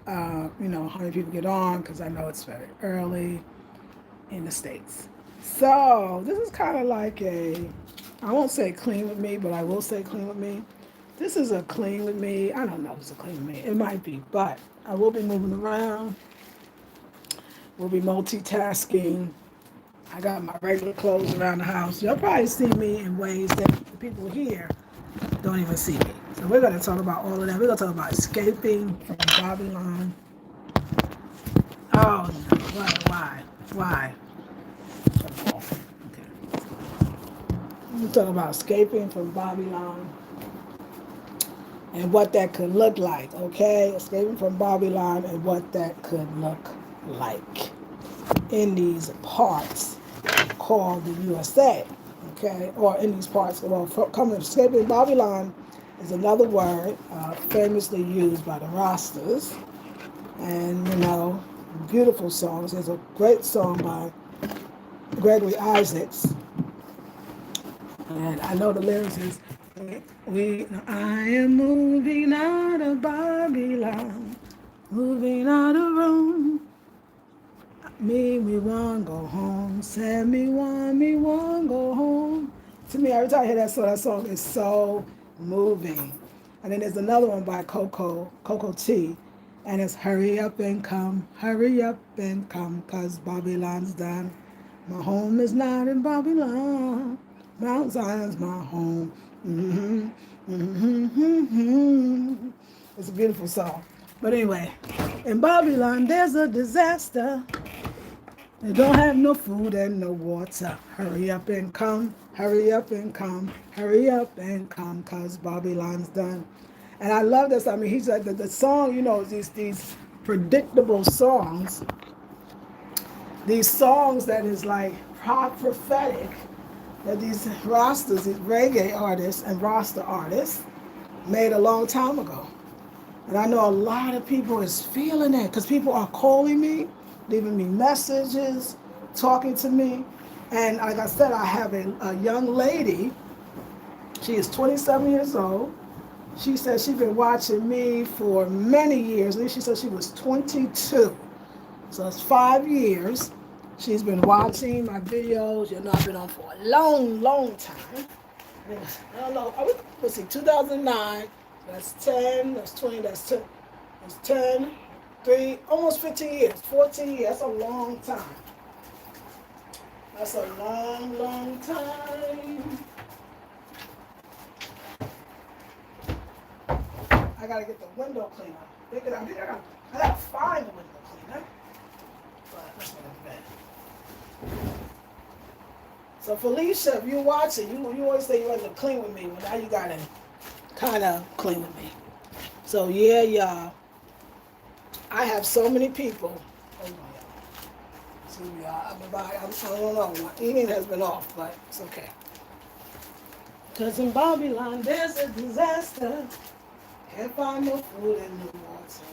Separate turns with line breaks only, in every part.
how many people get on, because I know it's very early in the States. So this is kind of like I won't say clean with me, but I will say clean with me. This is a clean with me. I don't know if it's a clean with me. It might be, but I will be moving around. We'll be multitasking. I got my regular clothes around the house. You'll probably see me in ways that the people here don't even see me. So we're going to talk about all of that. We're going to talk about escaping from Babylon. Oh, no. Why? Why? Okay. We're talking about escaping from Babylon and what that could look like, okay? Escaping from Babylon and what that could look like in these parts called the USA, okay? Or in these parts, well, escaping Babylon is another word famously used by the Rastas. And, beautiful songs. There's a great song by Gregory Isaacs. And I know the lyrics is, I am moving out of Babylon, moving out of Rome. Me want go home. Send me want go home. To me, every time I hear that song is so moving. And then there's another one by Coco T. And it's hurry up and come, 'cause Babylon's done. My home is not in Babylon. Mount Zion's my home. Mm-hmm, mm-hmm, mm-hmm. It's a beautiful song. But anyway, in Babylon, there's a disaster. They don't have no food and no water. Hurry up and come, hurry up and come, hurry up and come, 'cause Babylon's done. And I love this. I mean, he's like the song, these predictable songs, these songs that is like prophetic, that these Rastas, these reggae artists and Rasta artists made a long time ago. And I know a lot of people is feeling it because people are calling me, leaving me messages, talking to me. And like I said, I have a young lady. She is 27 years old. She said she's been watching me for many years. At least she said she was 22. So it's 5 years. She's been watching my videos. I've been on for a long, long time. I don't know. Let's see, 2009. That's 10. That's 20. That's 10. That's 10. 3. Almost 15 years. 14 years. That's a long time. That's a long, long time. I gotta get the window cleaner. I gotta find the window cleaner. But let's go to bed. So Felicia, if you're watching, you always say you want to clean with me. Well, now you gotta kind of clean with me. So yeah, y'all. I have so many people. Oh my God. See, y'all. I don't know. My eating has been off, but it's okay. Because in Babylon, there's a disaster. Can't find no food and no water.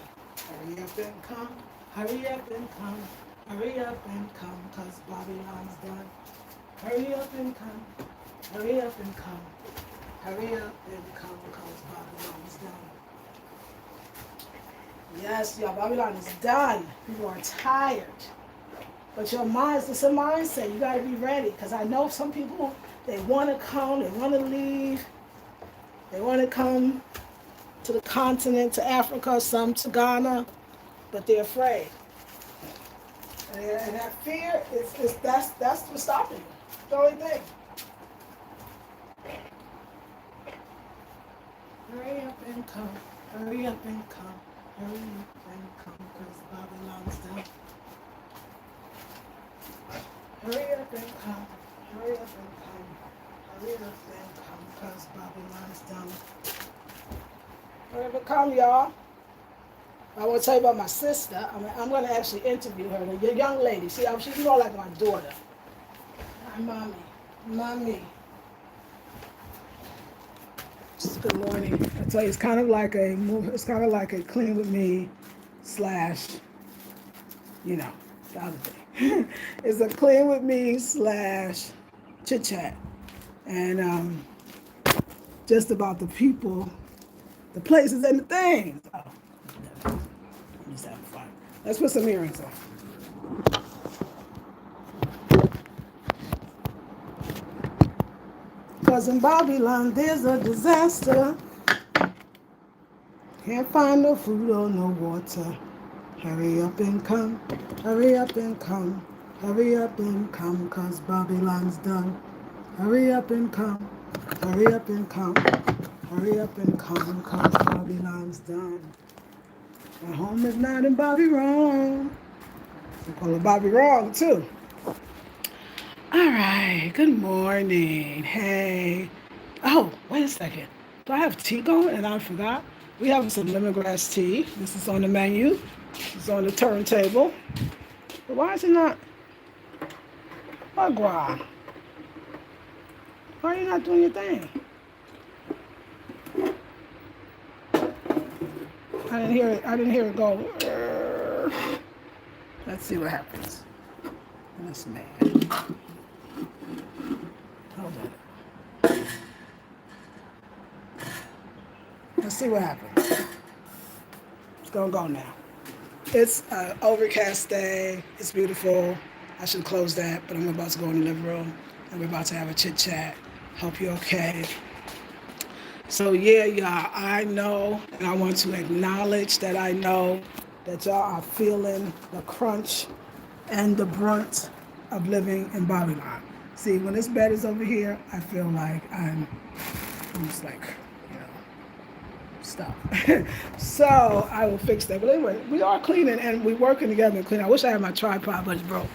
Hurry up and come. Hurry up and come. Hurry up and come, 'cause Babylon's done. Hurry up and come. Hurry up and come. Hurry up and come, 'cause Babylon's done. Yes, y'all, Babylon is done. People are tired. But it's a mindset. You got to be ready. Because I know some people, they want to come, they want to leave. They want to come to the continent, to Africa, some to Ghana, but they're afraid. And that fear, that's what's stopping you. The only thing. Hurry up and come, hurry up and come, hurry up and come, 'cause Babylon's done. Hurry up and come, hurry up and come, hurry up and come, 'cause Babylon's done. Hurry up and come, y'all. I want to tell you about my sister. I'm going to actually interview her. The young lady. She's more like my daughter. Hi, mommy. Mommy. Good morning. I tell you, it's kind of like a clean with me / the other thing. It's a clean with me / chit chat, and just about the people, the places, and the things. Oh, Let's put some earrings on. Cause in Babylon there's a disaster. Can't find no food or no water. Hurry up and come, hurry up and come, hurry up and come, cause Babylon's done. Hurry up and come, hurry up and come, hurry up and come, cause Babylon's done. My home is not in Bobby wrong. We call it Bobby wrong too. All right, good morning. Hey. Oh, wait a second. Do I have tea going and I forgot? We have some lemongrass tea. This is on the menu. It's on the turntable. But why is it not? Why are you not doing your thing? I didn't hear it. I didn't hear it go. Let's see what happens. This man. Hold on. Let's see what happens. It's gonna go now. It's an overcast day. It's beautiful. I should close that, but I'm about to go in the living room and we're about to have a chit chat. Hope you're okay. So yeah, y'all, I know, and I want to acknowledge that I know that y'all are feeling the crunch and the brunt of living in Babylon. See, when this bed is over here, I feel like I'm just like, stuff. So I will fix that. But anyway, we are cleaning and we're working together and cleaning. I wish I had my tripod, but it's broke.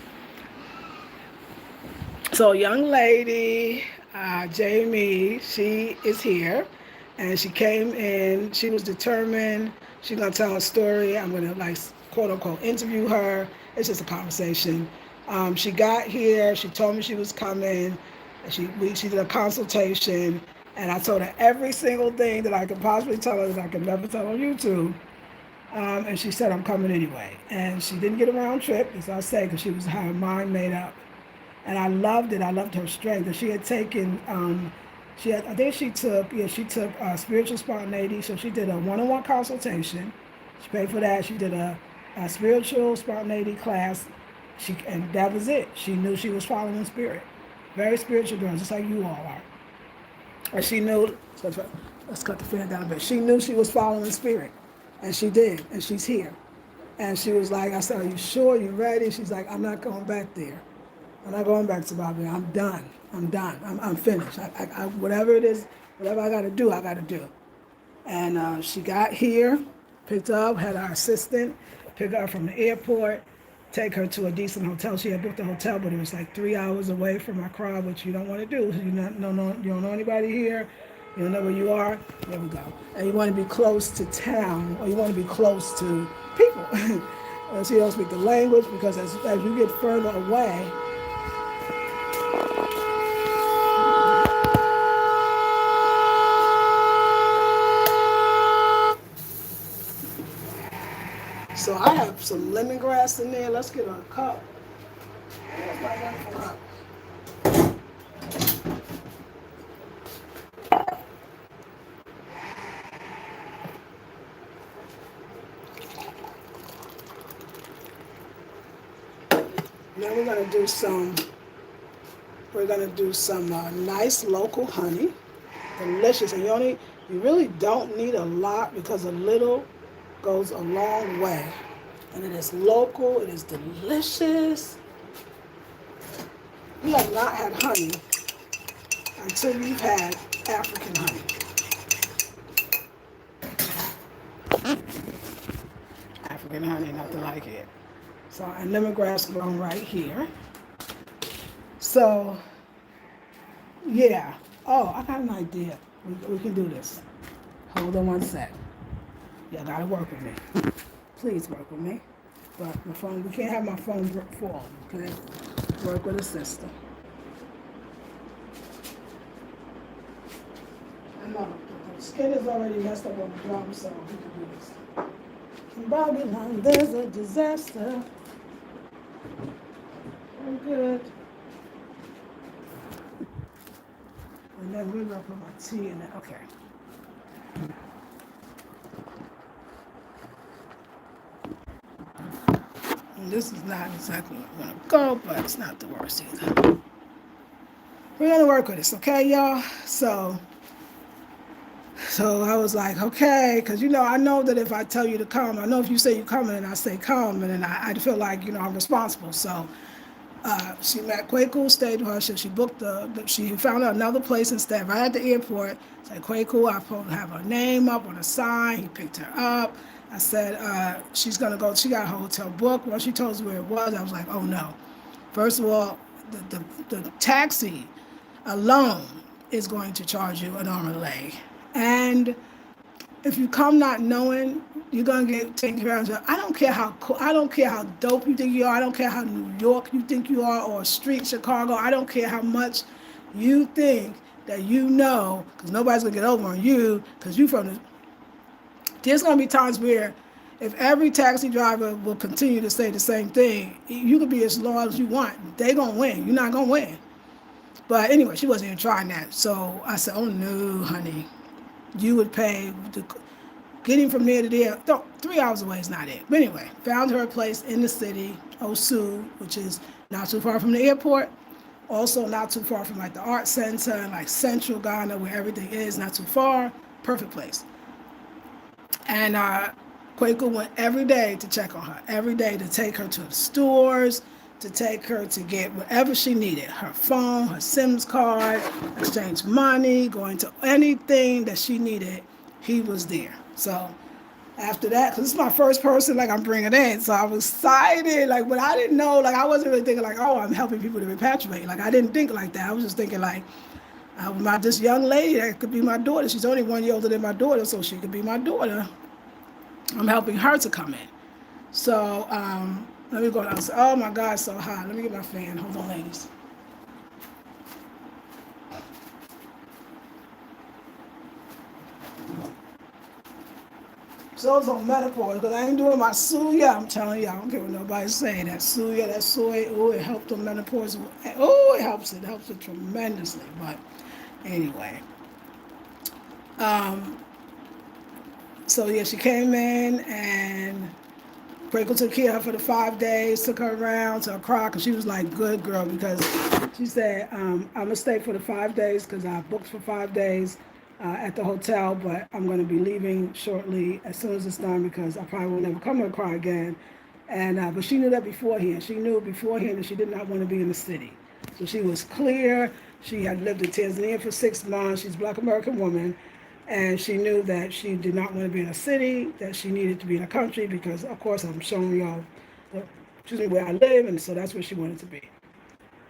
So young lady, Jamie, she is here and she came in. She was determined. She's going to tell her story. I'm going to quote unquote interview her. It's just a conversation. She got here. She told me she was coming. She did a consultation. And I told her every single thing that I could possibly tell her that I could never tell on YouTube. And she said, I'm coming anyway. And she didn't get a round trip, as I say, because she was her mind made up. And I loved it. I loved her strength. And she had taken, she took spiritual spontaneity. So she did a one-on-one consultation. She paid for that. She did a spiritual spontaneity class. And that was it. She knew she was following spirit. Very spiritual girl, just like you all are. And she knew, let's cut the fan down a bit. She knew she was following spirit. And she did. And she's here. And she was like, I said, are you sure? You ready? She's like, I'm not going back there. I'm not going back to Bobby. I'm done. I'm finished. Whatever it is, whatever I got to do, I got to do. And she got here, picked up, had our assistant pick her up from the airport, take her to a decent hotel. She had booked a hotel, but it was like 3 hours away from Accra, which you don't want to do. You don't know anybody here. You don't know where you are. There we go. And you want to be close to town, or you want to be close to people. So you don't speak the language, because as you get further away, so I have some lemongrass in there. Let's get a cup. Where's my wonderful cup? Now we're gonna do some nice local honey, delicious. And you really don't need a lot, because a little goes a long way. And it is local. It is delicious. You have not had honey until you've had African honey. African honey, nothing like it. So, and lemongrass grown right here. So, yeah. Oh, I got an idea. We can do this. Hold on one sec. You gotta work with me. Please work with me. But my phone, we can't have my phone fall, okay? Work with a sister. And the skin is already messed up on the drum, so we can do this. In Babylon, there's a disaster. Very good. And then we're gonna put my tea in it. Okay. And this is not exactly where I want to go, but it's not the worst either. We're gonna work with this, okay, y'all? So I was like, okay, because I know that if I tell you to come, I know if you say you're coming and I say come, and then I feel like I'm responsible. So she met Kwaku, stayed with her. She booked she found out another place instead, right at the airport. Said Kwaku, I supposed to have her name up on a sign. He picked her up. I said she's gonna go. She got her hotel booked. Once she told us where it was, I was like, oh no. First of all, the taxi alone is going to charge you an arm and a leg. And if you come not knowing, you're gonna get taken care of. I don't care how cool, I don't care how dope you think you are. I don't care how New York you think you are, or street Chicago. I don't care how much you think that because nobody's gonna get over on you, because you from the. There's gonna be times where, if every taxi driver will continue to say the same thing, you could be as loyal as you want. They gonna win. You're not gonna win. But anyway, she wasn't even trying that. So I said, oh no, honey, you would pay getting from there to there. 3 hours away is not it. But anyway, found her a place in the city, Osu, which is not too far from the airport. Also not too far from like the art center and like central Ghana where everything is, not too far. Perfect place. And Kwaku went every day to check on her, every day to take her to the stores, to take her to get whatever she needed, her phone, her SIMS card, exchange money, going to anything that she needed, he was there. So after that, because this is my first person like I'm bringing in, so I was excited, like, but I didn't know, like I wasn't really thinking like, oh, I'm helping people to repatriate. Like I didn't think like that. I was just thinking like, this young lady that could be my daughter. She's only 1 year older than my daughter, so she could be my daughter. I'm helping her to come in. So let me go down. Oh my God, it's so hot. Let me get my fan. Hold on, ladies. So it's on menopause, because I ain't doing my suya. I'm telling you, I don't care what nobody's saying. That suya, that soy, oh, it helped on menopause. Oh, it helps it. It helps it tremendously. But anyway. So yeah, she came in and Grateful took care of her for the 5 days, took her around to Accra, because she was like, good girl, because she said, I'm going to stay for the 5 days because I booked for 5 days at the hotel, but I'm going to be leaving shortly as soon as it's done because I probably will never come to Accra again. And but she knew that beforehand. She knew beforehand that she did not want to be in the city. So she was clear. She had lived in Tanzania for 6 months. She's a Black American woman. And she knew that she did not want to be in a city, that she needed to be in a country because, of course, I'm showing y'all where I live, and so that's where she wanted to be.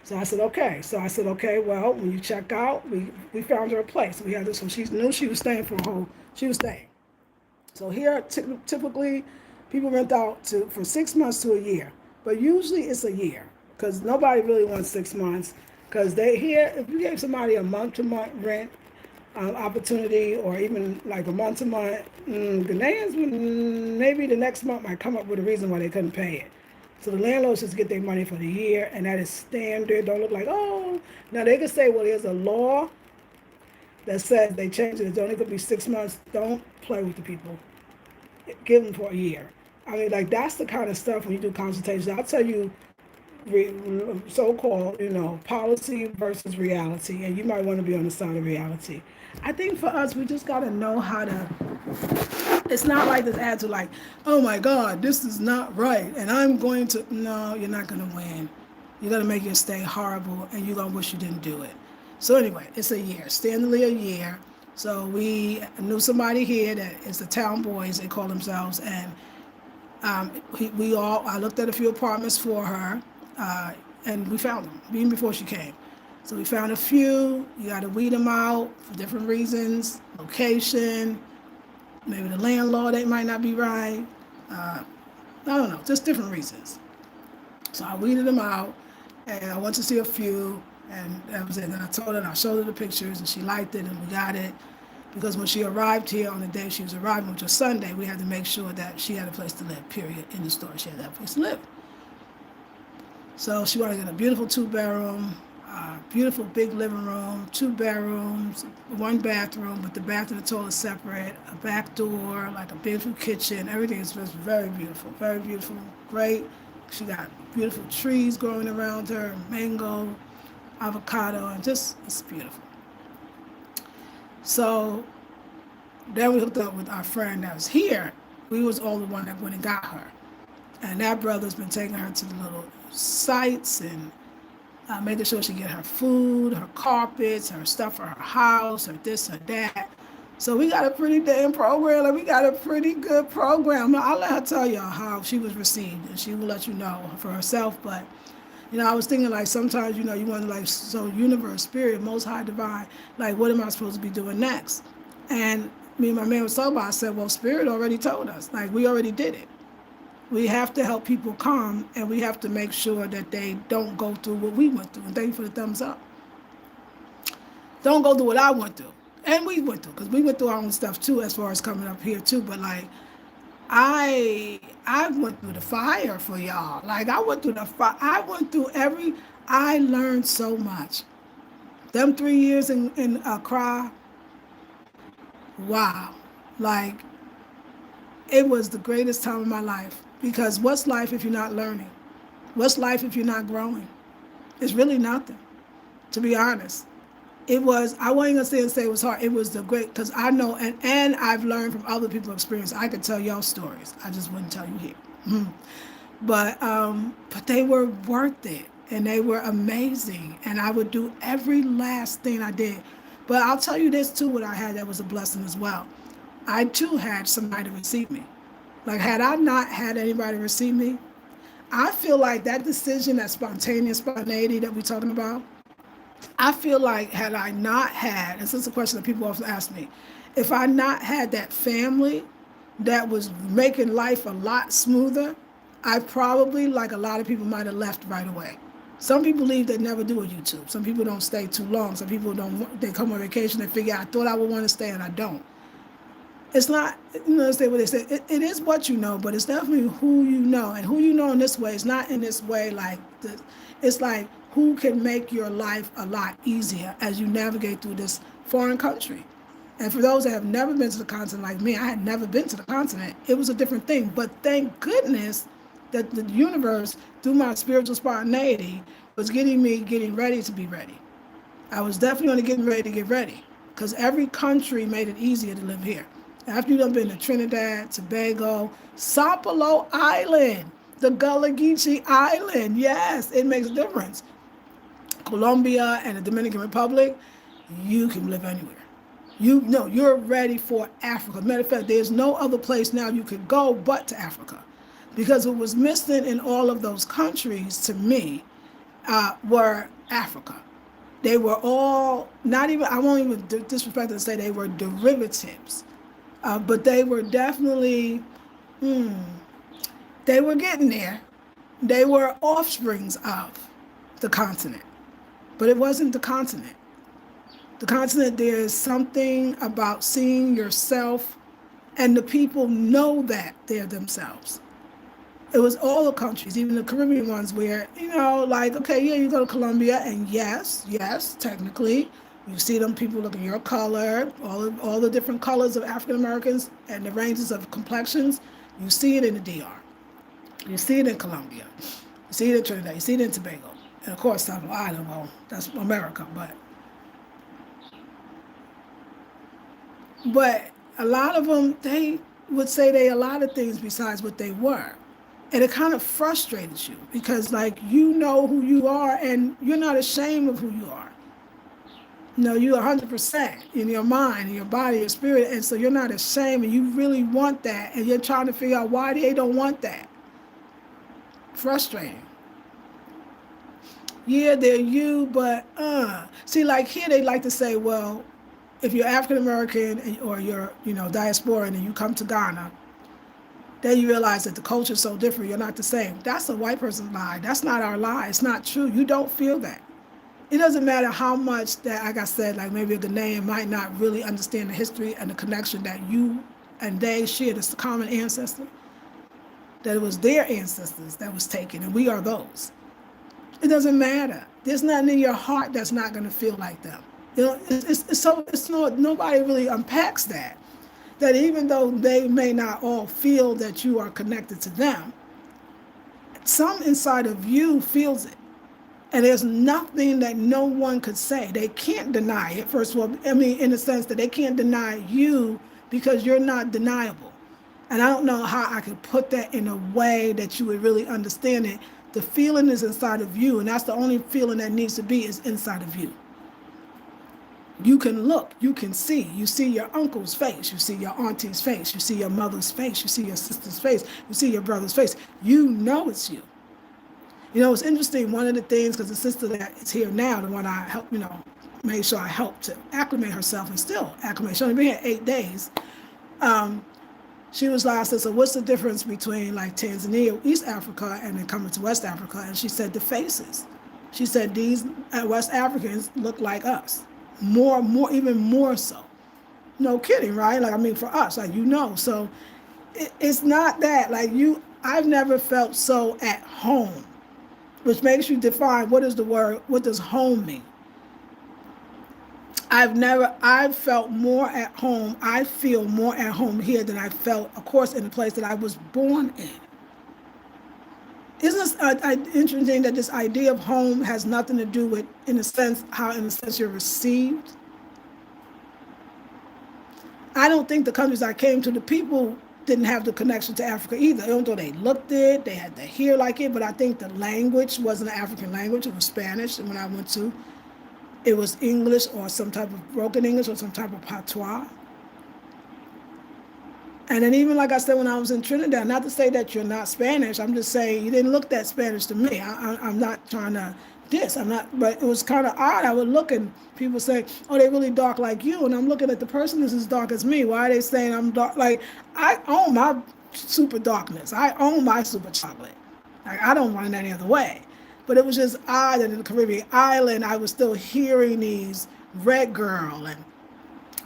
So I said, okay. Well, when you check out, we found her a place. We had this, so she knew she was staying she was staying. So here, typically, people rent out for 6 months to a year. But usually it's a year because nobody really wants 6 months because if you gave somebody a month-to-month rent, opportunity, or even like a month-to-month, Ghanaians maybe the next month might come up with a reason why they couldn't pay it. So the landlords just get their money for the year, and that is standard. Don't look like, oh, now they could say, well, there's a law that says they changed it. It's only gonna be 6 months. Don't play with the people. Give them for a year. I mean, like that's the kind of stuff when you do consultations. I'll tell you, so-called, policy versus reality, and you might want to be on the side of reality. I think for us, we just got to know how to. It's not like this ads are like, oh my God, this is not right, and I'm going to. No, you're not going to win. You're going to make your stay horrible, and you're going to wish you didn't do it. So anyway, it's a year, standardly a year. So we knew somebody here that is the Town Boys, they call themselves, and I looked at a few apartments for her, and we found them even before she came. So we found a few. You got to weed them out for different reasons, location, maybe the landlord, they might not be right. I don't know, just different reasons. So I weeded them out, and I went to see a few, and that was it. And I told her, and I showed her the pictures, and she liked it, and we got it. Because when she arrived here on the day she was arriving, which was Sunday, we had to make sure that she had a place to live, period, in the store. She had that place to live. So she wanted to get a beautiful 2-bedroom, beautiful big living room, 2 bedrooms, 1 bathroom, but the bathroom and the toilet separate, a back door, like a beautiful kitchen. Everything is just very beautiful, great. She got beautiful trees growing around her, mango, avocado, and just, it's beautiful. So then we hooked up with our friend that was here. We was all the one that went and got her. And that brother's been taking her to the little sites and making sure she get her food, her carpets, her stuff for her house, her this, her that. So we got a pretty damn program. Like we got a pretty good program. I'll let her tell y'all how she was received, and she will let you know for herself. But I was thinking like sometimes you wonder like, so universe, spirit, most high, divine, like what am I supposed to be doing next? And me and my man was talking about. I said, well, spirit already told us. Like we already did it. We have to help people calm, and we have to make sure that they don't go through what we went through. And thank you for the thumbs up. Don't go through what I went through. And we went through, because we went through our own stuff too, as far as coming up here too. But like, I went through the fire for y'all. Like I went through the fire. I went through I learned so much. Them 3 years in Accra, wow. Like, it was the greatest time of my life. Because what's life if you're not learning? What's life if you're not growing? It's really nothing, to be honest. It was, I wasn't gonna say it was hard. It was the great, because I know, and I've learned from other people's experience. I could tell y'all stories. I just wouldn't tell you here. But they were worth it, and they were amazing. And I would do every last thing I did. But I'll tell you this too, what I had that was a blessing as well. I too had somebody to receive me. Like had I not had anybody receive me, I feel like that decision, that spontaneity that we're talking about, I feel like had I not had, and this is a question that people often ask me, if I not had that family that was making life a lot smoother, I probably, like a lot of people, might have left right away. Some people leave, they never do a YouTube. Some people don't stay too long. Some people don't, they come on vacation, they figure, I thought I would want to stay and I don't. It's not, say what they say, it is what you know, but it's definitely who you know. And who you know in this way is not in this way like, it's like who can make your life a lot easier as you navigate through this foreign country. And for those that have never been to the continent like me, I had never been to the continent. It was a different thing. But thank goodness that the universe, through my spiritual spontaneity, was getting ready to be ready. I was definitely only getting ready to get ready, because every country made it easier to live here. After you've been to Trinidad, Tobago, Sapelo Island, the Gullah Geechee Island, yes, it makes a difference. Colombia and the Dominican Republic, you can live anywhere. You're ready for Africa. Matter of fact, there's no other place now you could go but to Africa. Because what was missing in all of those countries, to me, were Africa. They were all, not even, I won't even disrespect to say they were derivatives. But they were definitely, they were getting there. They were offsprings of the continent. But it wasn't the continent. The continent, there is something about seeing yourself, and the people know that they're themselves. It was all the countries, even the Caribbean ones, where, like, okay, yeah, you go to Colombia, and yes, technically, you see them people looking your color, all the different colors of African Americans and the ranges of complexions. You see it in the DR. You see it in Colombia. You see it in Trinidad. You see it in Tobago. And of course, South Island, well, that's America. But a lot of them, they would say they a lot of things besides what they were. And it kind of frustrated you because, like, you know who you are and you're not ashamed of who you are. You're 100% in your mind, in your body, your spirit, and so you're not ashamed, and you really want that, and you're trying to figure out why they don't want that. Frustrating. Yeah, they're you, but see, like here they like to say, well, if you're African American or you're, diasporan and you come to Ghana, then you realize that the culture is so different, you're not the same. That's a white person's lie. That's not our lie. It's not true. You don't feel that. It doesn't matter how much that, like I said, like maybe a Ghanaian might not really understand the history and the connection that you and they share, this common ancestor, that it was their ancestors that was taken, and we are those. It doesn't matter. There's nothing in your heart that's not going to feel like them. Nobody really unpacks that even though they may not all feel that you are connected to them, some inside of you feels it. And there's nothing that no one could say. They can't deny it, first of all. I mean, in the sense that they can't deny you because you're not deniable. And I don't know how I could put that in a way that you would really understand it. The feeling is inside of you, and that's the only feeling that needs to be is inside of you. You can look, you can see. You see your uncle's face, you see your auntie's face, you see your mother's face, you see your sister's face, you see your brother's face. You know it's you. You know, it's interesting, one of the things, because the sister that is here now, the one I helped, made sure I helped to acclimate herself and still acclimate. She only been here 8 days. She was like, I said, so what's the difference between like Tanzania, East Africa, and then coming to West Africa? And she said, the faces. She said, these West Africans look like us. More, even more so. No kidding, right? Like, I mean, for us, like, so it's not that, like, I've never felt so at home, which makes you define what does home mean? I've felt more at home. I feel more at home here than I felt, of course, in the place that I was born in. Isn't it interesting that this idea of home has nothing to do with, in a sense, you're received? I don't think the countries I came to, the people didn't have the connection to Africa either. Even though they looked it, they had to hear like it, but I think the language wasn't an African language. It was Spanish. And when I went to, it was English or some type of broken English or some type of patois. And then even like I said, when I was in Trinidad, not to say that you're not Spanish, I'm just saying you didn't look that Spanish to me. I'm not trying to diss, but it was kind of odd. I would look and people say, oh, they really dark like you. And I'm looking at the person that's as dark as me. Why are they saying I'm dark? Like, I own my super darkness. I own my super chocolate. Like, I don't want it any other way. But it was just odd that in the Caribbean island, I was still hearing these red girl and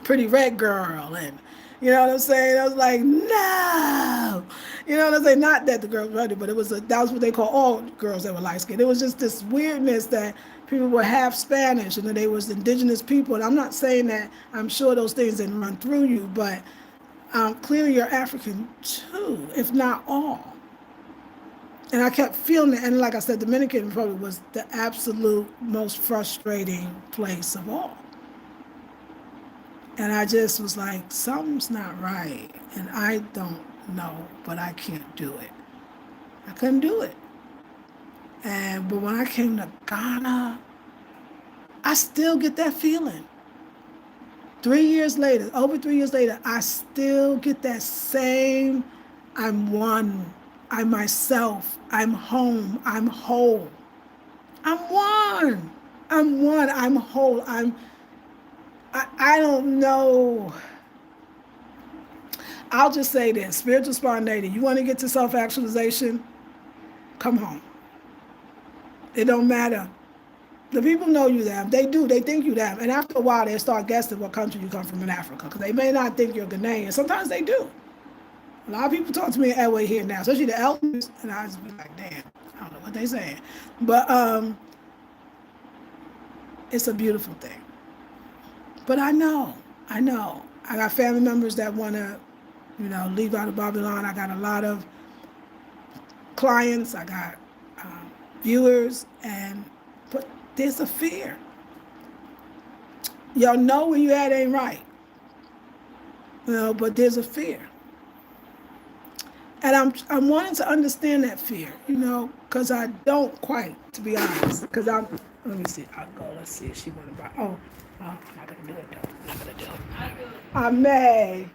pretty red girl and, you know what I'm saying? I was like, no. You know what I'm saying? Not that the girls were ugly, but that was what they call all girls that were light skinned. It was just this weirdness that people were half Spanish and that they was indigenous people. And I'm not saying that I'm sure those things didn't run through you, but clearly you're African too, if not all. And I kept feeling it. And like I said, Dominican Republic was the absolute most frustrating place of all. And I just was like, something's not right. And I don't know, but I can't do it. I couldn't do it. But when I came to Ghana, I still get that feeling. 3 years later, over 3 years later, I still get that same, I'm one, I'm myself, I'm home, I'm whole. I'm one, I'm whole, I don't know. I'll just say this, spiritual spontaneity. You want to get to self-actualization? Come home. It don't matter. The people know you that. They do. They think you that. And after a while, they start guessing what country you come from in Africa because they may not think you're Ghanaian. Sometimes they do. A lot of people talk to me in Elway here now, especially the elders, and I just be like, damn, I don't know what they saying. But it's a beautiful thing. But I know. I got family members that want to, leave out of Babylon. I got a lot of clients. I got viewers, but there's a fear. Y'all know where you at ain't right. But there's a fear. And I'm wanting to understand that fear, because I don't quite, to be honest. Because let me see. I'll go. Let's see if she want to buy. Oh, I'm not going to do it, though. Not going to do it. I may.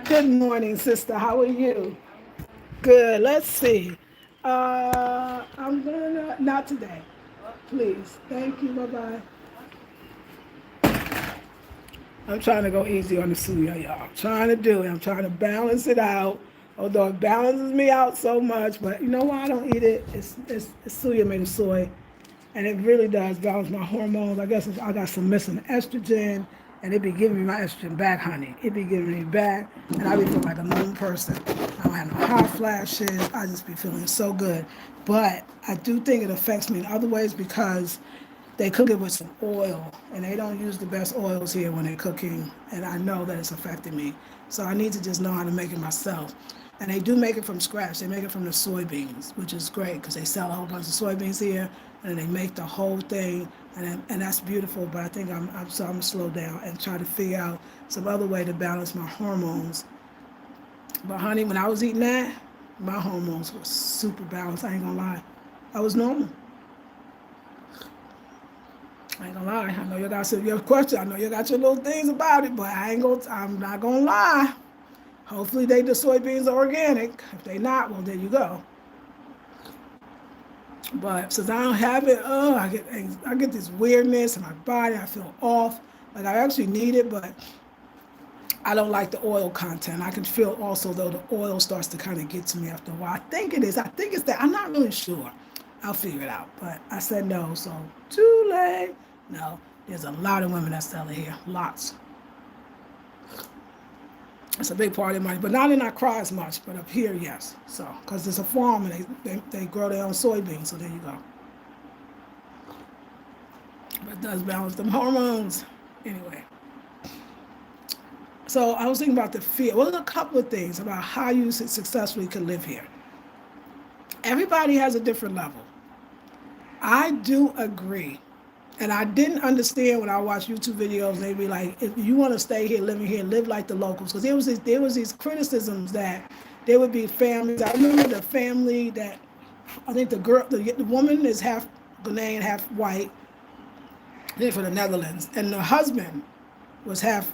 Good morning, sister. How are you? Good. Let's see. I'm going to, not today. Please. Thank you. Bye-bye. I'm trying to go easy on the suya, y'all. I'm trying to do it. I'm trying to balance it out. Although it balances me out so much, but you know why I don't eat it? It's suya made of soy, and it really does balance my hormones. I guess I got some missing estrogen, and it be giving me my estrogen back, honey. It be giving me back, and I be feeling like a normal person. I don't have no hot flashes. I just be feeling so good. But I do think it affects me in other ways because they cook it with some oil, and they don't use the best oils here when they're cooking, and I know that it's affecting me. So I need to just know how to make it myself. And they do make it from scratch. They make it from the soybeans, which is great because they sell a whole bunch of soybeans here, and they make the whole thing, and that's beautiful. But I think so I'm gonna slow down and try to figure out some other way to balance my hormones. But honey, when I was eating that, my hormones were super balanced. I ain't gonna lie, I was normal. I ain't gonna lie. I know you got some your question. I know you got your little things about it, but I'm not gonna lie. Hopefully the soybeans are organic. If they not, well there you go. But since I don't have it, I get this weirdness in my body. I feel off. Like I actually need it, but I don't like the oil content. I can feel also though the oil starts to kind of get to me after a while. I think it is. I think it's that. I'm not really sure. I'll figure it out. But I said no, so too late. No, there's a lot of women that sell it here. Lots. It's a big part of money, but not in Accra as much, but up here, yes. So, because it's a farm and they grow their own soybeans, so there you go. But it does balance them hormones. Anyway. So I was thinking about the fear. Well, there's a couple of things about how you successfully can live here. Everybody has a different level. I do agree. And I didn't understand when I watched YouTube videos, they'd be like, if you want to stay here, living here, live like the locals. Because there was these criticisms that there would be families. I remember the family that, I think the woman is half Ghanaian, half white, I think for the Netherlands. And the husband was half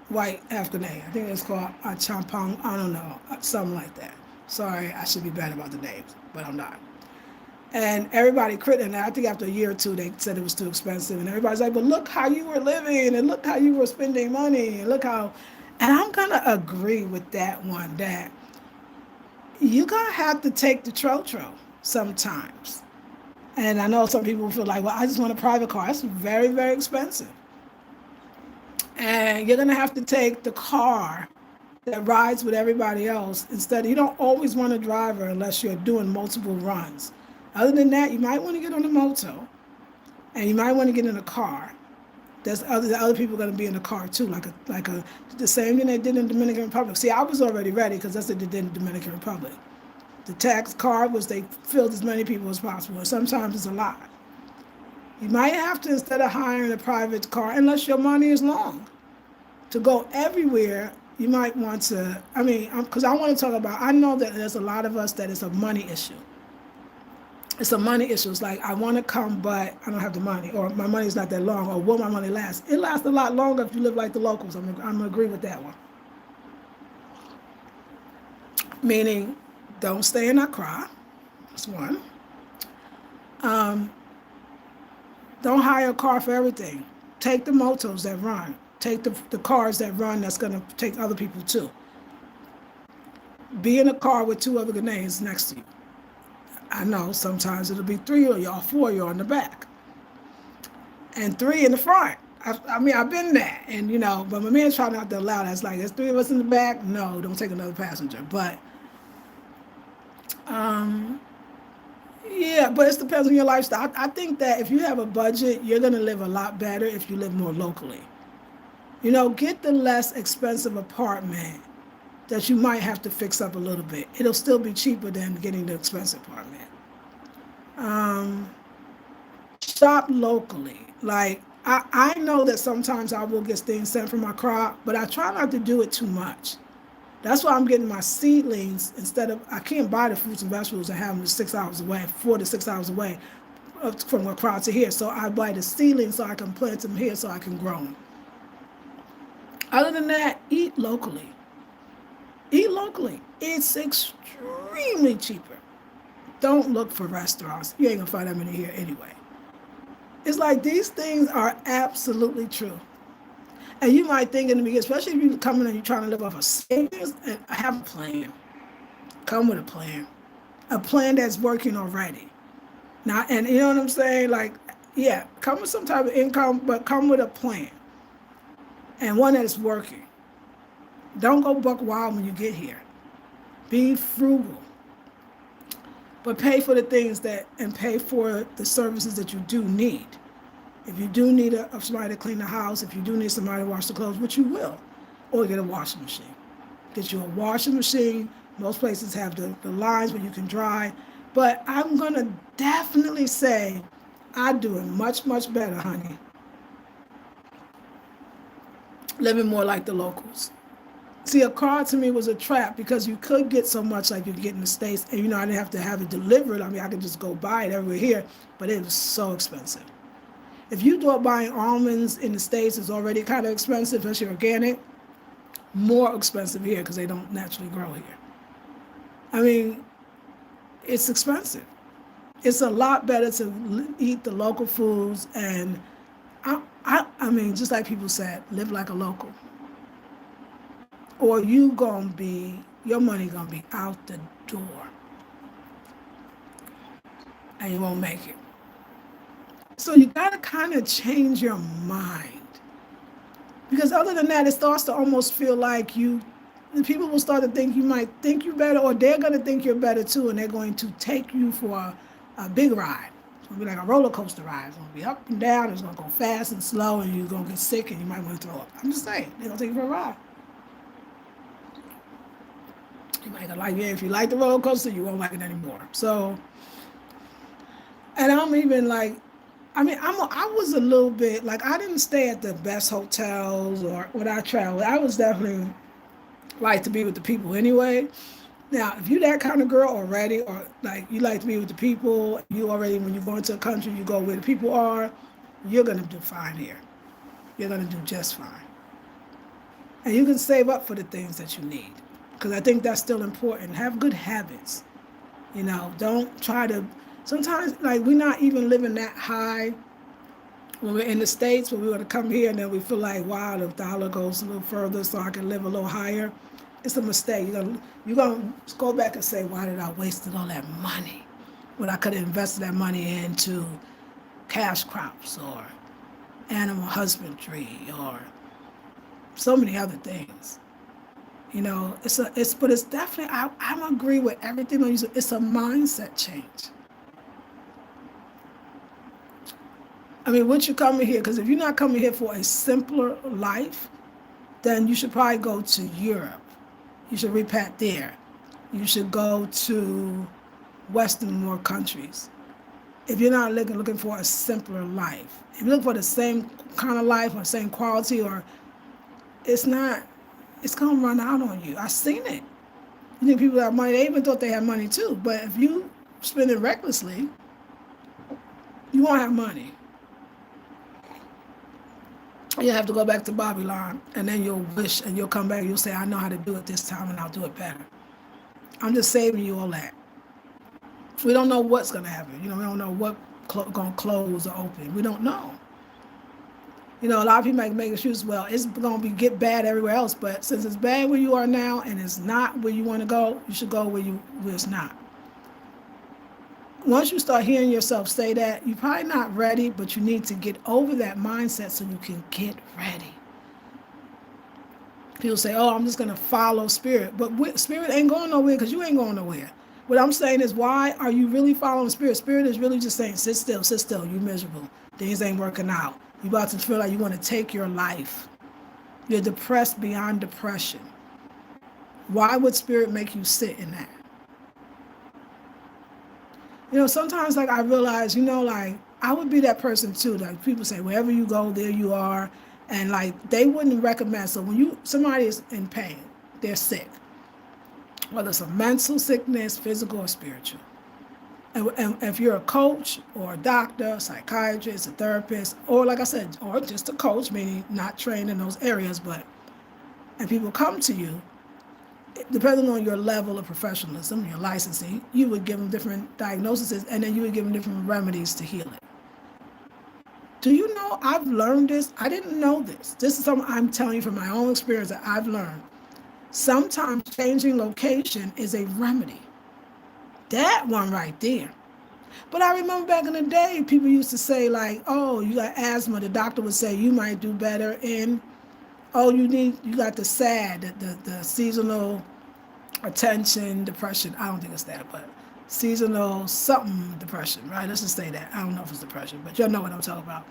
white, half Ghanaian. I think it's called a champong, I don't know, something like that. Sorry, I should be bad about the names, but I'm not. And everybody and I think after a year or two, they said it was too expensive. And everybody's like, but look how you were living and look how you were spending money and look how, and I'm going to agree with that one, that you're going to have to take the trotro sometimes. And I know some people feel like, well, I just want a private car. That's very, very expensive. And you're going to have to take the car that rides with everybody else. Instead, you don't always want a driver unless you're doing multiple runs. Other than that, you might want to get on a moto, and you might want to get in a car. The other people are going to be in the car too, the same thing they did in the Dominican Republic. See, I was already ready because that's what they did in the Dominican Republic. The tax card was they filled as many people as possible, and sometimes it's a lot. You might have to, instead of hiring a private car, unless your money is long, to go everywhere, you might want to, because I want to talk about, I know that there's a lot of us that it's a money issue. It's a money issue. It's like, I want to come, but I don't have the money, or my money's not that long, or will my money last? It lasts a lot longer if you live like the locals. I'm going to agree with that one. Meaning, don't stay in Accra. That's one. Don't hire a car for everything. Take the motos that run. Take the cars that run that's going to take other people too. Be in a car with two other Ghanaians next to you. I know sometimes it'll be 3 of y'all, 4 of y'all in the back, and 3 in the front. I've been there, and but my man's trying not to allow that. It's like, there's 3 of us in the back. No, don't take another passenger. But, yeah, but it depends on your lifestyle. I think that if you have a budget, you're going to live a lot better if you live more locally. Get the less expensive apartment that you might have to fix up a little bit. It'll still be cheaper than getting the expensive apartment. Shop locally. Like, I know that sometimes I will get things sent from Accra, but I try not to do it too much. That's why I'm getting my seedlings instead of, I can't buy the fruits and vegetables and have them 6 hours away, 4 to 6 hours away from Accra to here. So I buy the seedlings so I can plant them here so I can grow them. Other than that, eat locally. Eat locally. It's extremely cheaper. Don't look for restaurants. You ain't gonna find that many here anyway. It's like, these things are absolutely true. And you might think in the beginning, especially if you're coming and you're trying to live off of savings, and have a plan. Come with a plan. A plan that's working already. Now, and you know what I'm saying? Like, yeah, come with some type of income, but come with a plan. And one that is working. Don't go buck wild when you get here. Be frugal. But pay for the things and pay for the services that you do need. If you do need somebody to clean the house, if you do need somebody to wash the clothes, which you will, or get a washing machine. Get you a washing machine, Most places have the lines where you can dry. But I'm going to definitely say I do it much, much better, honey. Living more like the locals. See, a car to me was a trap because you could get so much like you get in the States, and I didn't have to have it delivered. I mean, I could just go buy it everywhere here, but it was so expensive. If you thought buying almonds in the States is already kind of expensive, especially organic, more expensive here because they don't naturally grow here. I mean, it's expensive. It's a lot better to eat the local foods and I mean, just like people said, live like a local. Or your money gonna be out the door and you won't make it. So you gotta kind of change your mind. Because other than that, it starts to almost feel like the people will start to think you might think you're better, or they're going to think you're better too, and they're going to take you for a big ride. It's going to be like a roller coaster ride. It's going to be up and down, it's going to go fast and slow, and you're going to get sick, and you might want to throw up. I'm just saying, they're going to take you for a ride. You might not like it. If you like the roller coaster, you won't like it anymore. So, and I'm even like, I was a little bit, like, I didn't stay at the best hotels or when I traveled. I was definitely like to be with the people anyway. Now, if you that kind of girl already, or like you like to be with the people, you already, when you go into a country, you go where the people are, you're going to do fine here. You're going to do just fine. And you can save up for the things that you need. Because I think that's still important. Have good habits. Don't try to, sometimes, like, we're not even living that high when we're in the States, when we want to come here and then we feel like, wow, the dollar goes a little further so I can live a little higher. It's a mistake. You're gonna go back and say, why did I waste all that money when I could have invested that money into cash crops or animal husbandry or so many other things. But it's definitely, I agree with everything on you. It's a mindset change. I mean, once you come here, because if you're not coming here for a simpler life, then you should probably go to Europe. You should repat there. You should go to Western more countries. If you're not looking for a simpler life, if you look for the same kind of life or same quality, or it's not, it's gonna run out on you. I've seen it. You think people have money? They even thought they had money too. But if you spend it recklessly, you won't have money. You have to go back to Babylon, and then you'll wish, and you'll come back, you'll say, I know how to do it this time, and I'll do it better. I'm just saving you all that. We don't know what's going to happen. We don't know what going to close or open. We don't know. A lot of people make excuses, well, it's going to get bad everywhere else, but since it's bad where you are now, and it's not where you want to go, you should go where it's not. Once you start hearing yourself say that, you're probably not ready, but you need to get over that mindset so you can get ready. People say, oh, I'm just going to follow spirit. But spirit ain't going nowhere because you ain't going nowhere. What I'm saying is, why are you really following spirit? Spirit is really just saying, sit still, you're miserable. Things ain't working out. You're about to feel like you want to take your life. You're depressed beyond depression. Why would spirit make you sit in that? Sometimes, like, I realize, like, I would be that person too. Like, people say, wherever you go, there you are. And, like, they wouldn't recommend. So when somebody is in pain, they're sick, whether it's a mental sickness, physical or spiritual. And if you're a coach or a doctor, a psychiatrist, a therapist, or like I said, or just a coach, meaning not trained in those areas, and people come to you, depending on your level of professionalism, your licensing, you would give them different diagnoses, and then you would give them different remedies to heal it. Do you know, I've learned this. I didn't know this. This is something I'm telling you from my own experience that I've learned. Sometimes changing location is a remedy. That one right there. But I remember back in the day, people used to say, like, oh, you got asthma. The doctor would say you might do better in, oh, you got the SAD, the seasonal attention depression. I don't think it's that, but seasonal something depression, right? Let's just say that. I don't know if it's depression, but you'll know what I'm talking about.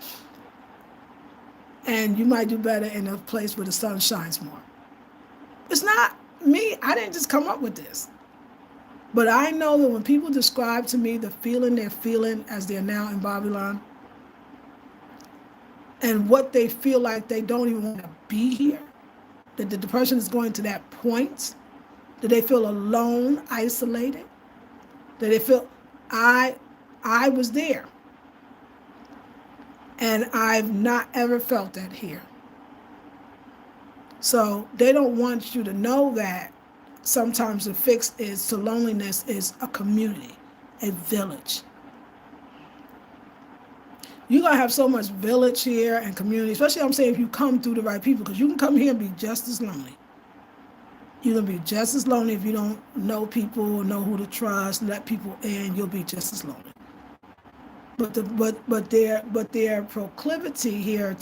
And you might do better in a place where the sun shines more. It's not me. I didn't just come up with this. But I know that when people describe to me the feeling they're feeling as they're now in Babylon, and what they feel like they don't even want to be here, that the depression is going to that point, that they feel alone, isolated, that they feel, I, I was there, and I've not ever felt that here. So they don't want you to know that sometimes the fix is to loneliness is a community, a village. You're going to have so much village here and community, especially I'm saying if you come through the right people, because you can come here and be just as lonely. You're going to be just as lonely if you don't know people, know who to trust, let people in, you'll be just as lonely. But their proclivity here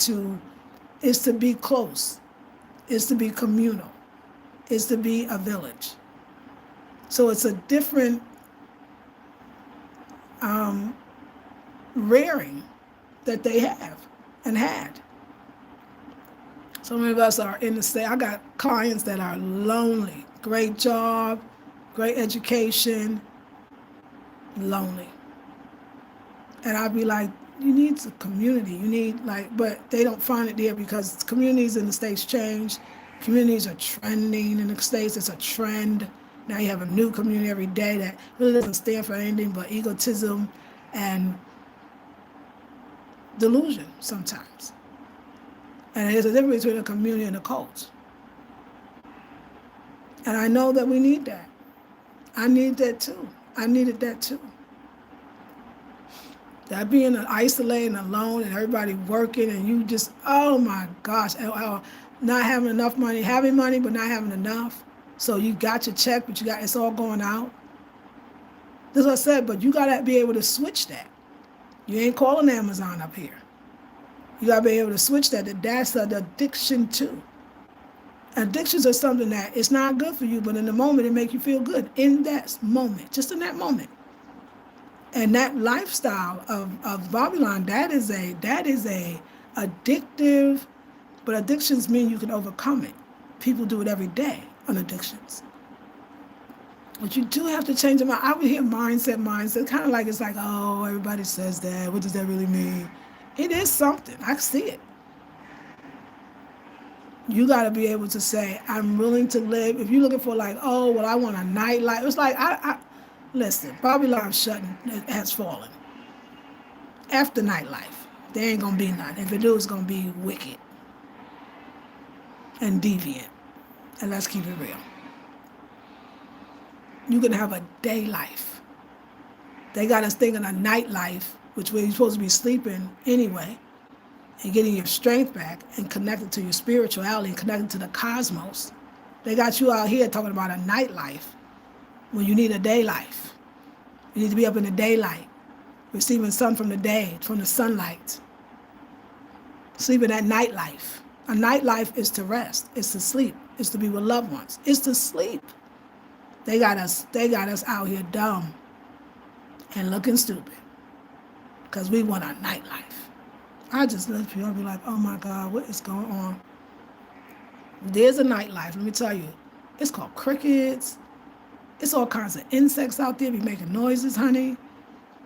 is to be close, is to be communal, is to be a village. So it's a different rearing that they have and had. So many of us are in the state. I got clients that are lonely. Great job, great education, lonely. And I'd be like, you need a community. You need but they don't find it there because communities in the States change. Communities are trending in the States. It's a trend. Now you have a new community every day that really doesn't stand for anything but egotism and delusion sometimes. And there's a difference between a community and a cult. And I know that we need that. I need that too. I needed that too. That being isolated and alone and everybody working and you just, oh my gosh, not having enough money, having money but not having enough. So you got your check, but it's all going out. That's what I said, but you gotta be able to switch that. You ain't calling Amazon up here. You gotta be able to switch that. That's an addiction too. Addictions are something that it's not good for you, but in the moment it make you feel good. In that moment, just in that moment. And that lifestyle of Babylon, that is a addictive, but addictions mean you can overcome it. People do it every day on addictions. But you do have to change them. I would hear mindset, kind of like it's like, oh, everybody says that. What does that really mean? It is something. I see it. You got to be able to say, I'm willing to live. If you're looking for like, oh, well, I want a nightlife. It's like, listen, Babylon has fallen. After nightlife, there ain't going to be none. If it do, it's going to be wicked and deviant. And let's keep it real. You can have a day life. They got us thinking a nightlife, which where you're supposed to be sleeping anyway, and getting your strength back and connected to your spirituality and connected to the cosmos. They got you out here talking about a nightlife when you need a day life. You need to be up in the daylight, receiving sun from the day, from the sunlight. Sleeping at nightlife. A nightlife is to rest. It's to sleep. It's to be with loved ones. It's to sleep. They got us out here dumb and looking stupid because we want a nightlife. I just let people be like, oh my God, what is going on? There's a nightlife, let me tell you. It's called crickets. It's all kinds of insects out there be making noises, honey.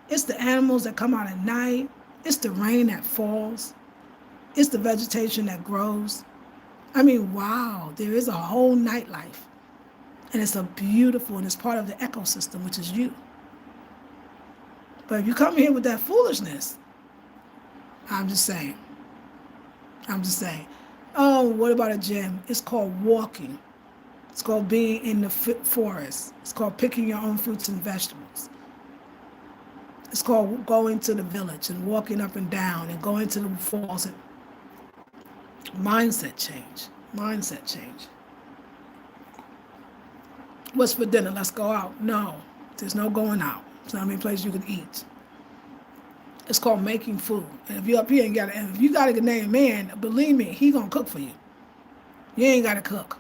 It's the animals that come out at night. It's the rain that falls. It's the vegetation that grows. I mean, wow, there is a whole nightlife. And it's a beautiful, and it's part of the ecosystem, which is you. But if you come here with that foolishness, I'm just saying. Oh, what about a gym? It's called walking. It's called being in the forest. It's called picking your own fruits and vegetables. It's called going to the village and walking up and down and going to the falls. Mindset change. What's for dinner? Let's go out. No, there's no going out. There's not many places you can eat. It's called making food. And if you're up here and if you got a name man, believe me, he gonna cook for you. You ain't gotta cook.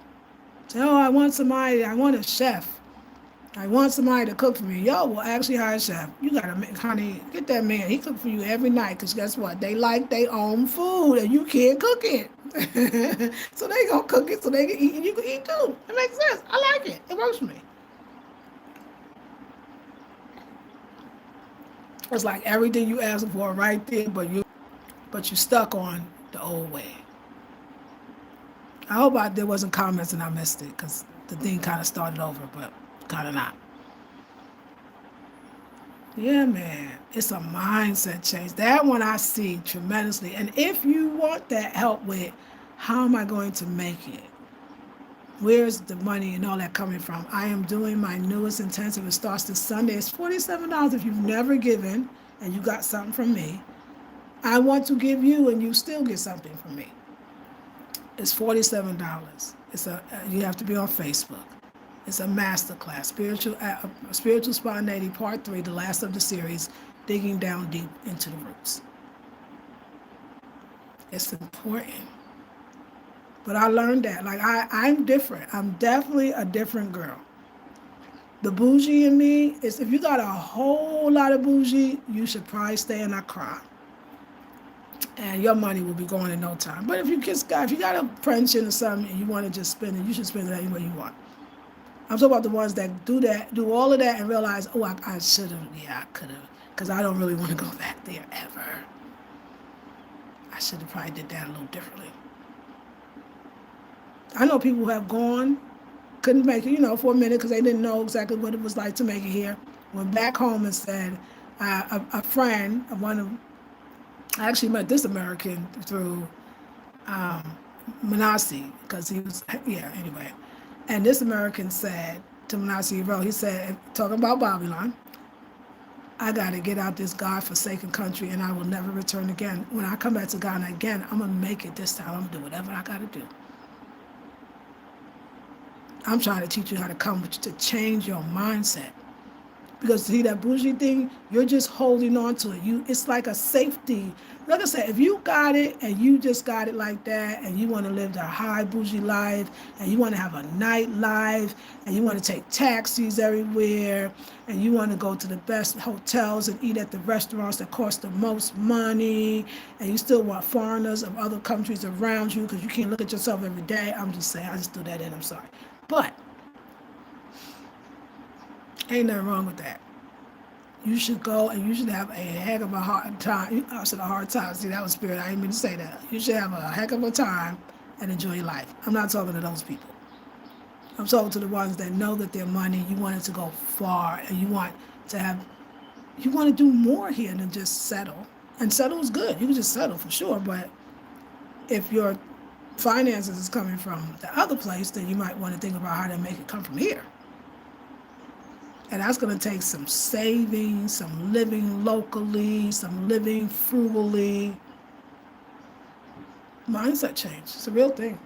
Say, oh, I want a chef. I want somebody to cook for me. Yo, well, actually hire a chef. You gotta, honey, get that man. He cook for you every night, because guess what? They like their own food, and you can't cook it. So they gonna cook it so they can eat, and you can eat too. It makes sense. I like it. It works for me. It's like everything you asked for right there, but you stuck on the old way. I hope there wasn't comments and I missed it because the thing kind of started over, but kind of not. Yeah, man, it's a mindset change. That one I see tremendously. And if you want that help with how am I going to make it? Where's the money and all that coming from? I am doing my newest intensive. It starts this Sunday. It's $47 if you've never given and you got something from me. I want to give you and you still get something from me. It's $47. You have to be on Facebook. It's a masterclass, spiritual spontaneity, part 3, the last of the series, digging down deep into the roots. It's important. But I learned that. Like I'm different. I'm definitely a different girl. The bougie in me is if you got a whole lot of bougie, you should probably stay in Accra. And your money will be going in no time. But if you got a pension or something and you want to just spend it, you should spend it any way you want. I'm talking about the ones that do all of that and realize, oh, I should have, yeah, I could have, because I don't really want to go back there ever. I should have probably did that a little differently. I know people who have gone, couldn't make it, for a minute because they didn't know exactly what it was like to make it here. Went back home and said, a friend of one of, I actually met this American through Manasi because he was, anyway. And this American said to Manasi, he said, talking about Babylon, I got to get out this God-forsaken country and I will never return again. When I come back to Ghana again, I'm going to make it this time. I'm going to do whatever I got to do. I'm trying to teach you how to change your mindset. Because see that bougie thing, you're just holding on to it. It's like a safety. Like I said, if you got it and you just got it like that and you want to live the high bougie life and you want to have a night life and you want to take taxis everywhere and you want to go to the best hotels and eat at the restaurants that cost the most money and you still want foreigners of other countries around you because you can't look at yourself every day. I'm just saying, I just threw that in, I'm sorry. But ain't nothing wrong with that. You should go and you should have a heck of a hard time. I said a hard time. See, that was spirit. I didn't mean to say that. You should have a heck of a time and enjoy your life. I'm not talking to those people. I'm talking to the ones that know that their money, you want it to go far and you want to do more here than just settle. And settle is good. You can just settle for sure. But if your finances is coming from the other place, then you might want to think about how to make it come from here. And that's going to take some saving, some living locally, some living frugally. Mindset change. It's a real thing.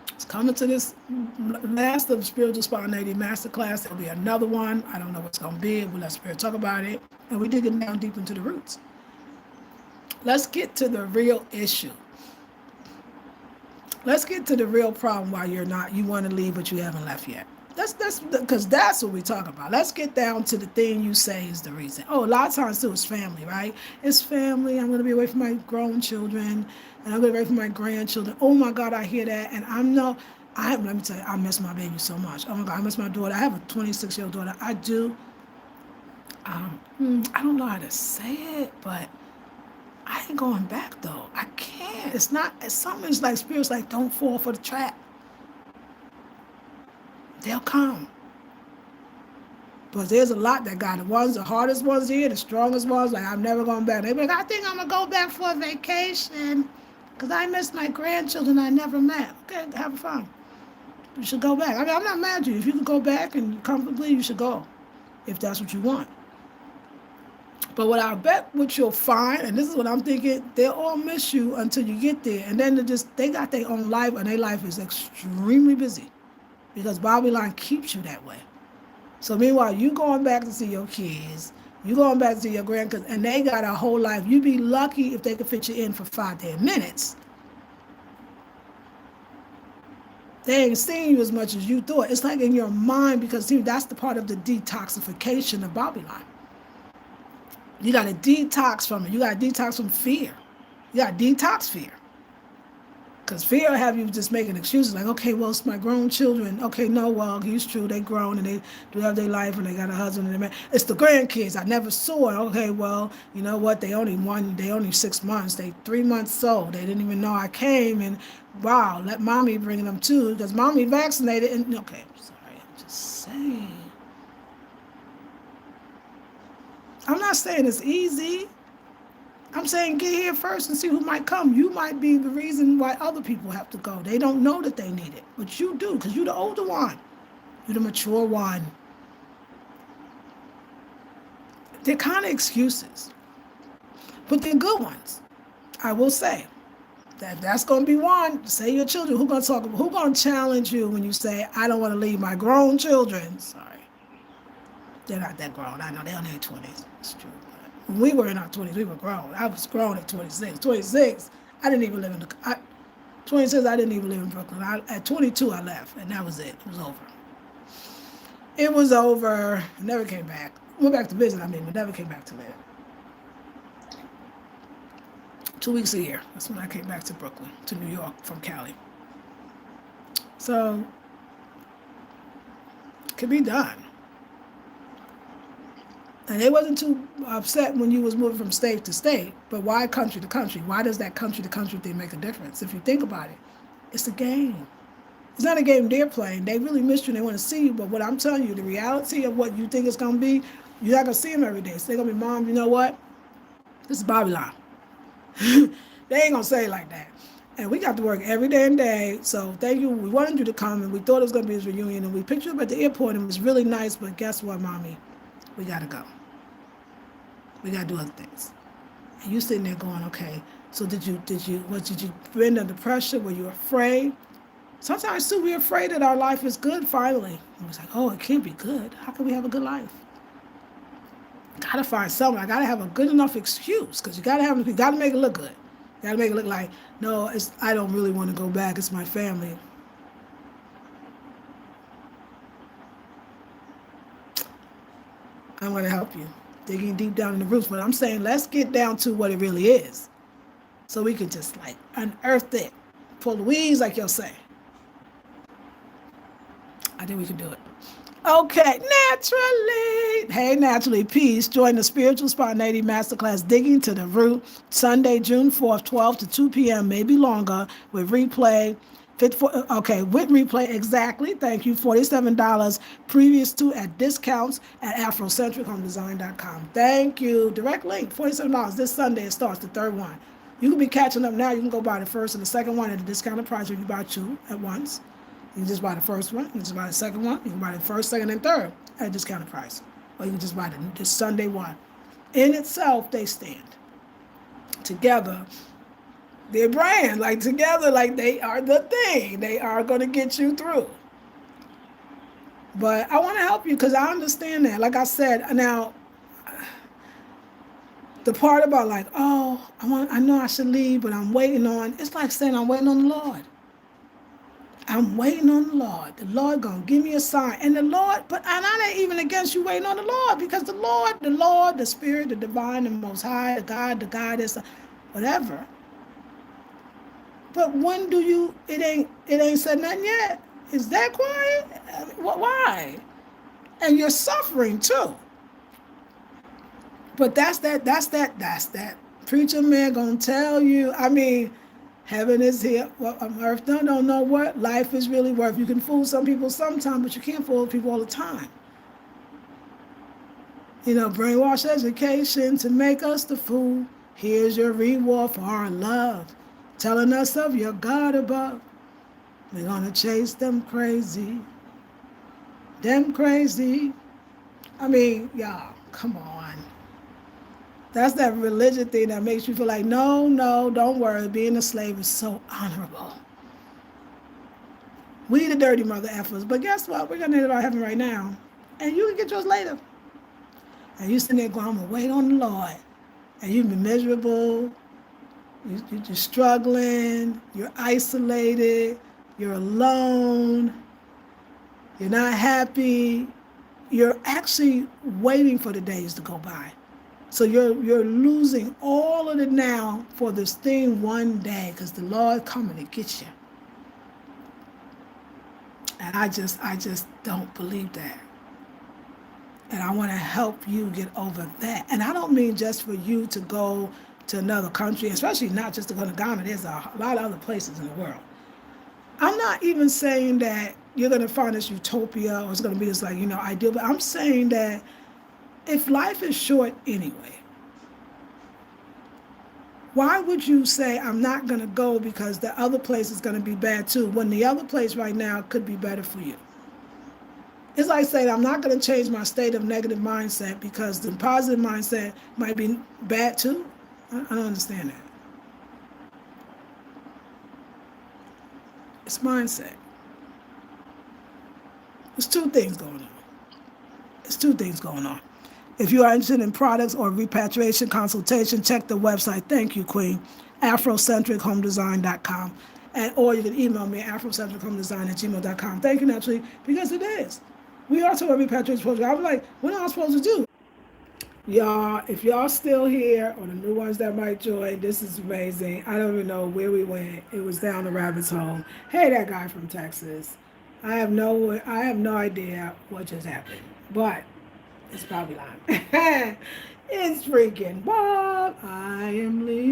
It's coming to this last of Spiritual Spontaneity Masterclass. There'll be another one. I don't know what's going to be. We'll let Spirit talk about it. And we dig it down deep into the roots. Let's get to the real issue. Let's get to the real problem why you want to leave, but you haven't left yet. Because that's what we talk about. Let's get down to the thing you say is the reason. Oh, a lot of times too, it's family, right? It's family. I'm going to be away from my grown children, and I'm going to be away from my grandchildren. Oh my God, I hear that, and let me tell you, I miss my baby so much. Oh my God, I miss my daughter. I have a 26-year-old daughter. I do. I don't know how to say it, but I ain't going back though. I can't. It's something's like spirits like don't fall for the trap. They'll come. But there's a lot that got it. The hardest ones here, the strongest ones, like I'm never going back. They be like, I think I'm gonna go back for a vacation because I miss my grandchildren I never met. Okay, have fun. You should go back. I mean, I'm not mad at you. If you can go back and comfortably, you should go. If that's what you want. But what you'll find, and this is what I'm thinking, they'll all miss you until you get there. And then they got their own life, and their life is extremely busy. Because Babylon keeps you that way. So meanwhile, you going back to see your kids, you going back to see your grandkids, and they got a whole life. You'd be lucky if they could fit you in for 5-10 minutes. They ain't seeing you as much as you thought. It's like in your mind, because see, that's the part of the detoxification of Babylon. You got to detox from it. You got to detox from fear. You got to detox fear. Because fear will have you just making excuses like, okay, well, it's my grown children. Okay, no, well, it's true. They grown and they do have their life and they got a husband and they married. It's the grandkids. I never saw it. Okay, well, you know what? They only 6 months. They 3 months old. They didn't even know I came. And wow, let mommy bring them too because mommy vaccinated. And okay, I'm sorry. I'm just saying. I'm not saying it's easy. I'm saying get here first and see who might come. You might be the reason why other people have to go. They don't know that they need it, but you do because you're the older one. You're the mature one. They're kind of excuses, but they're good ones. I will say that's going to be one. Say your children. Who's going to talk? Who's going to challenge you when you say, I don't want to leave my grown children? Sorry. They're not that grown. I know they're in their 20s. It's true. When we were in our 20s, we were grown. I was grown at 26. 26, I didn't even live in the... 26, I didn't even live in Brooklyn. At 22, I left, and that was it. It was over. It was over. I never came back. Went back to visit, but never came back to live. 2 weeks a year. That's when I came back to Brooklyn, to New York from Cali. So, it can be done. And they wasn't too upset when you was moving from state to state, but why country to country? Why does that country to country thing make a difference? If you think about it, it's a game. It's not a game they're playing. They really miss you and they want to see you, but what I'm telling you, the reality of what you think it's going to be, you're not going to see them every day. So they're going to be, Mom, you know what? This is Babylon. They ain't going to say it like that. And we got to work every day and day, so thank you. We wanted you to come, and we thought it was going to be his reunion, and we picked you up at the airport, and it was really nice, but guess what, Mommy? We got to go. We got to do other things. And you sitting there going, okay, so did you bend under pressure? Were you afraid? Sometimes, too, we're afraid that our life is good finally. And it's like, oh, it can't be good. How can we have a good life? Got to find something. I got to have a good enough excuse because you got to make it look good. You got to make it look like, no, I don't really want to go back. It's my family. I'm going to help you. Digging deep down in the roots. But I'm saying let's get down to what it really is. So we can just like unearth it. Pull the weeds like you'll say. I think we can do it. Okay, naturally. Hey, naturally, peace. Join the Spiritual Spontaneity Masterclass Digging to the Root, Sunday, June 4th, 12 to 2 p.m., maybe longer, with replay. With replay, exactly. Thank you. $47 previous to at discounts at afrocentrichomedesign.com. Thank you. Direct link, $47. This Sunday it starts, the third one. You can be catching up now. You can go buy the first and the second one at a discounted price if you buy two at once. You can just buy the first one. You can just buy the second one. You can buy the first, second, and third at a discounted price. Or you can just buy the Sunday one. In itself, they stand together. Their brand, like together, like they are the thing. They are going to get you through. But I want to help you because I understand that. Like I said, now, the part about like, oh, I know I should leave, but I'm waiting on, it's like saying I'm waiting on the Lord. I'm waiting on the Lord. The Lord going to give me a sign. And the Lord, and I'm not even against you waiting on the Lord because the Lord, the Spirit, the Divine, the Most High, the God, the Goddess, whatever. But when do you, it ain't said nothing yet. Is that quiet? Why? And you're suffering too. But that's that preacher man gonna tell you, heaven is here, well, earth don't know what life is really worth. You can fool some people sometimes, but you can't fool people all the time. Brainwash education to make us the fool. Here's your reward for our love. Telling us of your God above. We're going to chase them crazy. Them crazy. Y'all, come on. That's that religion thing that makes you feel like, no, don't worry. Being a slave is so honorable. We the dirty mother effers. But guess what? We're going to end our heaven right now. And you can get yours later. And you sitting there going, I'm going to wait on the Lord. And you've been miserable. You're struggling, you're isolated, you're alone, you're not happy. You're actually waiting for the days to go by. So you're losing all of it now for this thing one day, because the Lord coming to get you. And I just don't believe that. And I want to help you get over that. And I don't mean just for you to go to another country, especially not just to go to Ghana. There's a lot of other places in the world. I'm not even saying that you're going to find this utopia or it's going to be this like, ideal, but I'm saying that if life is short anyway, why would you say I'm not going to go because the other place is going to be bad too, when the other place right now could be better for you? It's like saying I'm not going to change my state of negative mindset because the positive mindset might be bad too. I don't understand that. It's mindset. There's two things going on. There's two things going on. If you are interested in products or repatriation consultation, check the website. Thank you, Queen. AfrocentricHomeDesign.com. Or you can email me at AfrocentricHomeDesign@gmail.com. Thank you, Naturally, because it is. We are to a repatriation program. I was like, what am I supposed to do? Y'all, if y'all still here, or the new ones that might join, this is amazing. I don't even know where we went. It was down the rabbit's hole. Hey, that guy from Texas. I have no idea what just happened, but it's probably lying. It's freaking Bob. I am leaving.